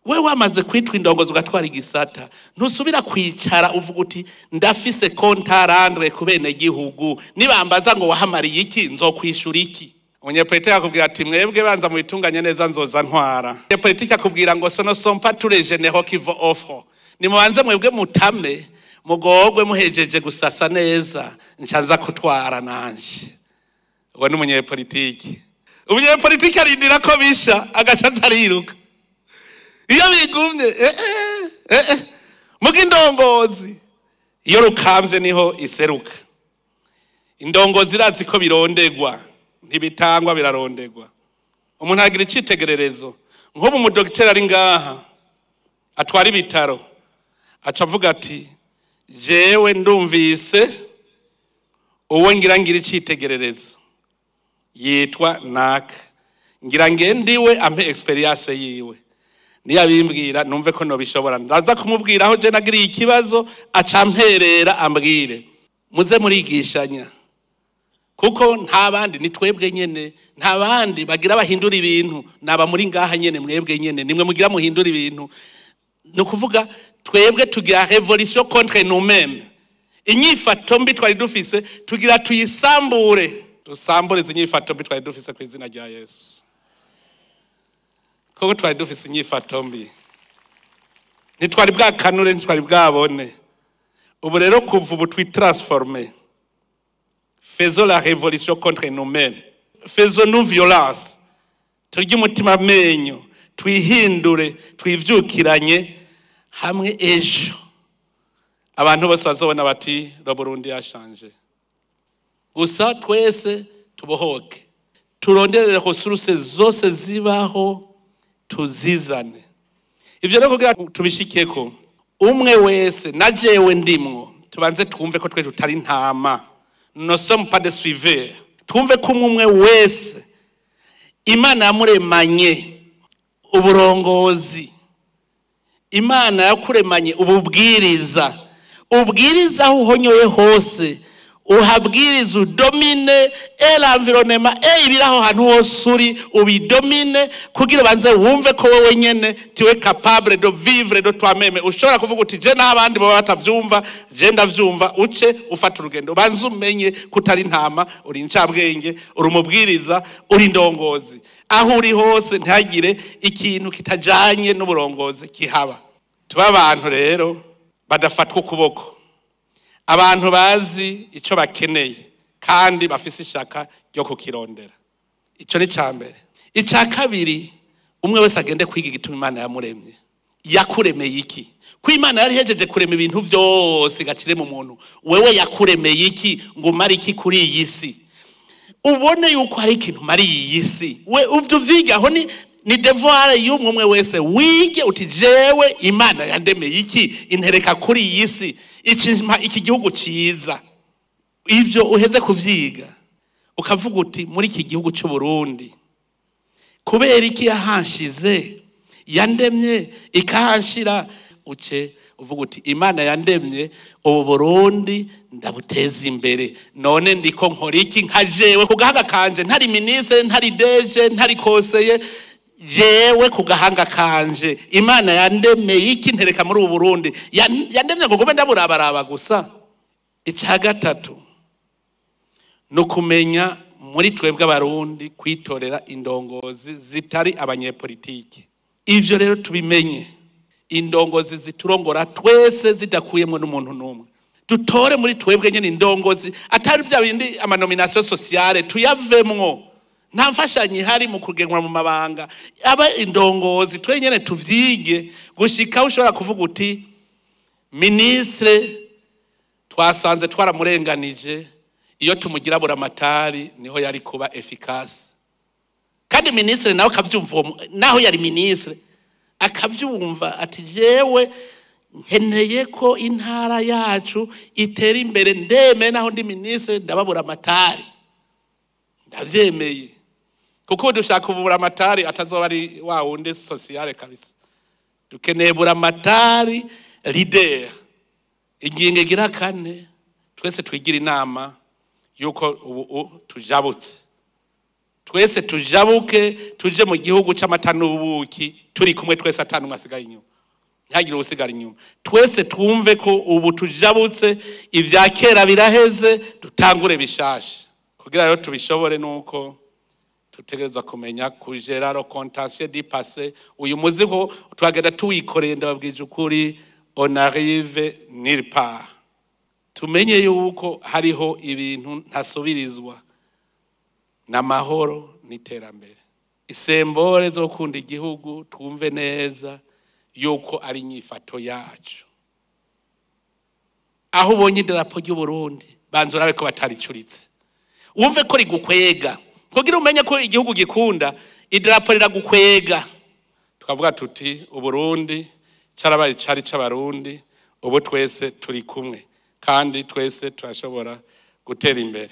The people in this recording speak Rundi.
we wamaze kwitwa indongozi ugatwara igisata ntusubira kwicara uvuga uti ndafise kontarandre ku bene gihugu nibambaza ngo wahamariye iki nzokwishura iki. Umunyepolitike akubwira ati mwebwe banza mu bitunganye neza nzoza ntwara. Umunyepolitike akubwira ngo sono sompa tous les généraux qui vont offre. Nimubanze mwebwe mutame mugogwe muhejeje gusasa neza nshanza kutwara nanje. Uwo ni umunyepolitike. Umunyepolitike arindira ko bisha agacaza ariruka. Iyo bigumye muga indongozi iyo rukambye niho iseruka. Indongozi irazi ko birondegwa ntibitangwa birarondegwa. Umuntu agira icitegererezo nk'ubu umudokiteri ari ngaha atwara ibitaro aca avuga ati jewe ndumvise uwo ngira icitegererezo yitwa naka ngira ngendiwe ampe experience yiwe niyabimbwira numve ko no bishobora ndaza kumubwira aho je nagiriye ikibazo acamperera ambwire muze murigishanya kuko nta bandi ni twebwe nyene nta bandi bagira bahindura ibintu naba muri ngaha nyene mwebwe nyene nimwe mugira muhindura ibintu no kuvuga twebwe tugira révolution contre nous-mêmes inyifato mbi twari dufise tugira tuyisambure dusambure inyifato mbi twari dufise ku izina rya Yesu kuko twari dufise inyifato mbi ntitwari bwakanure ntitwari bwabone ubu rero kuva ubu twitransformer. Faisons la révolution contre nous-mêmes. Faisons-nous violence. Turye umutima menyo, twihindure, twivyukiranye hamwe ejo. Abantu bose bazobona bati Burundi yashanje. Gusa twese tubohoke. Turonderere resources zose zibaho tuzizane. Ivyo rero kugira tubishikeko umwe wese najewe ndimwo tubanze twumve ko twe tutari ntama. Nous ne sommes pas des suiveurs. Twumve ko umwe wese Imana yamuremanye uburongozi. Imana yakuremanye ububwiriza. Ubwiriza aho uhonyoye hose. Uhabwiriza udomine l'environnement ibiraho hantu hose uri ubidomine kugira banze wumve ko wewe nyene tiwe capable de vivre de toi-même. Ushobora kuvuga uti je n'abandi bo batavyumva je ndavyumva uce ufata urugendo banze umenye kutari ntama uri incabwenge uri umubwiriza uri ndongozi aho uri hose ntagire ikintu kitajanye n'uburongozi kihaba. Tuba abantu rero badafatwa ukuboko. Abantu bazi ico bakeneye kandi bafise ishaka ryo kukirondera. Ico ni cambere. Ica kabiri umwe wese agende kwiga igituma Imana yamuremye. Yakuremeye iki? Ko Imana yari hejeje kurema ibintu vyose gacire mu muntu. Wewe yakuremeye iki ngo mari iki kuri iyi si? Ubone yuko hari ikintu mari iyi si. We uvyo vyiga aho ni devoir y'umwe wese wige uti jewe Imana yandemeye iki intereka kuri iyi si. Iki gihugu ciza ivyo uheze kuvyiga ukavuga uti muri iki gihugu cy'u Burundi kubera iki yahanshize yandemye ikahanshira uce uvuga uti Imana yandemye ubu Burundi ndabuteza imbere none ndiko nkora iki nkajewe kugahanga kanje ntari ministre ntari deje ntari koseye jewe kugahanga kanje Imana yandemeye iki ntereka muri ubu Burundi yandemye ngo gobe ndaburabaraba gusa. Ica gatatu no kumenya muri twebwe abarundi kwitorera indongozi zitari abanyepolitike. Ivyo rero tubimenye indongozi ziturongora twese zidakuyemwe n'umuntu numwe. Dutore muri twebwe nyene indongozi atari bya bindi ama nomination sociale tuyavemwo. Nta mfashanyi hari mu kugenwa mu mabanga aba indongozi twenyene tuvyige gushika ushobora kuvuga uti ministre twasanze twaramurenganije iyo tumugira buramatari niho yari kuba efficace kandi ministre nawe akavyumva naho yari ministre akavyumva ati jewe nkeneye ko intara yacu itera imbere ndeme naho ndi ministre ndababura amatari ndavyemeye kuko dushaka ubura amatari atazoba ari wa wundi sociale kabisa. Dukeneye bura amatari leader. Ingingo igira kane twese twigira inama yuko ubu tujabutse twese tujabuke tuje mu gihugu c'amata n'ubuki turi kumwe twese atanumwe asigaye inyuma ntihagire usigara inyuma twese twumve ko ubu tujabutse ivya kera biraheze dutangure bishasha kugira rero tubishobore nuko tutegereza kumenya kugera le contentieux du passé uyu muzigo twagenda tuwikoreye ndababwije ukuri on arrive nulle part tumenye yuko hariho ibintu ntasubirizwa n'amahoro n'iterambere isembore zo kunda igihugu twumve neza yuko ari inyifato yacu aho ubonye idarapo ry'u Burundi banza urabe ko bataricuritse wumve ko rigukwega kugira umenye ko igihugu gikunda idarapo riragukwega tukavuga tuti u Burundi cyarabaye cari c'abarundi ubu twese turi kumwe kandi twese turashobora gutera imbere